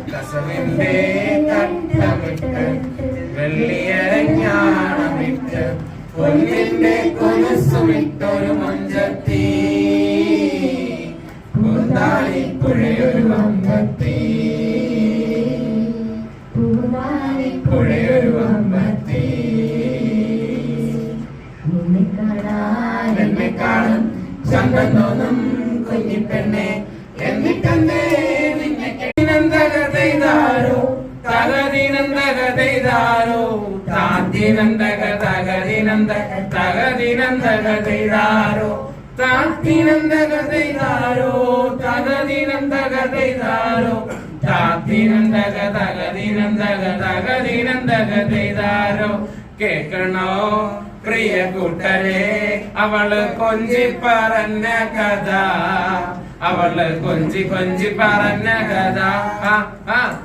കസവിന്റെ തട്ടമിട്ട് വെള്ളിയരഞ്ഞാണമിട്ട് പൊന്നിന്റെ കൊലുസുമിട്ടൊരു മഞ്ചത്തി പുഴയൊരു വമ്പത്തി പുഴയൊരു വമ്പത്തി എന്നെ കാണും ചന്തം തോന്നും കുഞ്ഞിപ്പെണ്ണെ എന്നിട്ടെന്തേ നിന്നെ കെട്ടിനന്തകതൈതാരോ തകതിനന്തകതൈതാരോ താത്തിനന്തകതകതിനന്തകതകതിനന്തകതൈതാരോ താത്തിനന്തകതൈതാരോ തകതിനന്തകതൈതാരോ താത്തിനന്തകതകതിനന്തകതകതിനന്തകതൈതാരോ കേൾക്കണോ പ്രിയ കൂട്ടരെ അവള് കൊഞ്ചി പറഞ്ഞ കഥ അവള് കൊഞ്ചി പറഞ്ഞ കഥ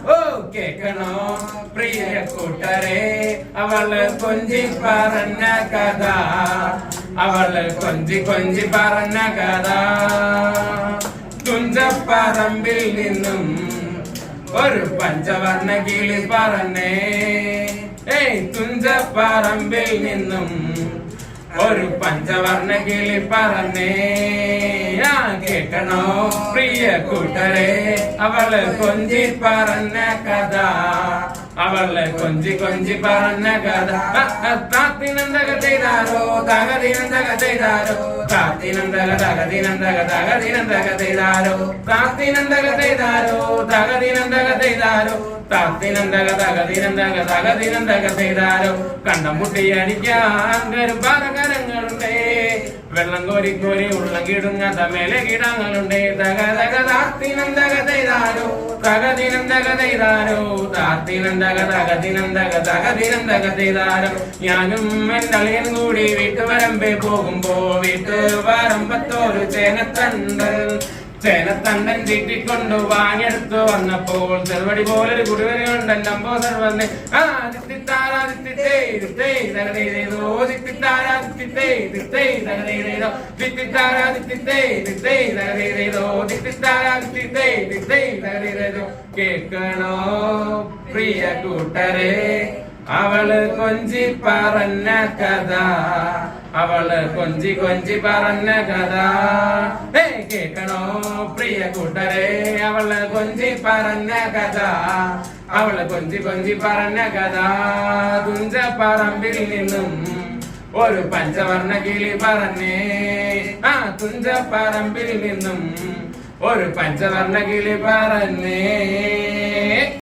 ഓ കേൾക്കണോ പ്രിയ കൂട്ടരെ അവള് കൊഞ്ചി പറഞ്ഞ കഥ അവള് കൊഞ്ചി പറഞ്ഞ കഥ തുഞ്ചപ്പറമ്പിൽ നിന്നും ഒരു പഞ്ചവർണ്ണ കിളി പറഞ്ഞേ തുഞ്ചപ്പറമ്പിൽ നിന്നും ഒരു പഞ്ചവർണ്ണ കിളി പറഞ്ഞേ കേൾക്കണോ പ്രിയ കൂട്ടരെ അവള് കൊഞ്ചി പറഞ്ഞ കഥ അവള് കൊഞ്ചി പറഞ്ഞ കഥ താത്തിനന്തകതൈതാരോ തകതിനന്തകതൈതാരോ താത്തിനന്തകതകതിനന്തകതകതിനന്തകതൈതാരോ താത്തിനന്തകതൈതാരോ തകതിനന്തകതൈതാരോ താത്തിനന്തകതകതിനന്തകതകതിനന്തകതൈതാരോ കണ്ടം മുട്ടിയടിക്കാൻ കരുപാതകരങ്ങളുണ്ടേ വെള്ളം കോരി ഉള്ളം കിടുങ്ങാത്ത മേലെ കിടങ്ങളുണ്ടേ താത്തിനന്തകതൈതാരോ തകതിനന്തകതൈതാരോ താത്തിനന്തകതകതിനന്തകതകതിനന്തകതൈതാരോ ഞാനും എന്നളിയൻ കൂടി വീട്ടുവരമ്പേ പോകുമ്പോ വീട്ടുവരമ്പത്തോരു ചേനത്തണ്ടൻ ചീറ്റിക്കൊണ്ടു വാങ്ങിയെടുത്തു വന്നപ്പോൾ ചെറുപടി പോലൊരു കുടിവരയുണ്ട് നമ്പോ സർവന്നെ കേൾക്കണോ പ്രിയ കൂട്ടരെ അവള് കൊഞ്ചി പറഞ്ഞ കഥ അവള് കൊഞ്ചി പറഞ്ഞ കഥ കേൾക്കണോ പ്രിയ കൂട്ടരെ അവള് കൊഞ്ചി പറഞ്ഞ കഥ അവള് കൊഞ്ചി പറഞ്ഞ കഥ തുഞ്ചപ്പറമ്പിൽ നിന്നും ഒരു പഞ്ചവർണ്ണ കിളി പറഞ്ഞേ തുഞ്ചപ്പറമ്പിൽ നിന്നും ഒരു പഞ്ചവർണ്ണ കിളി പറഞ്ഞേ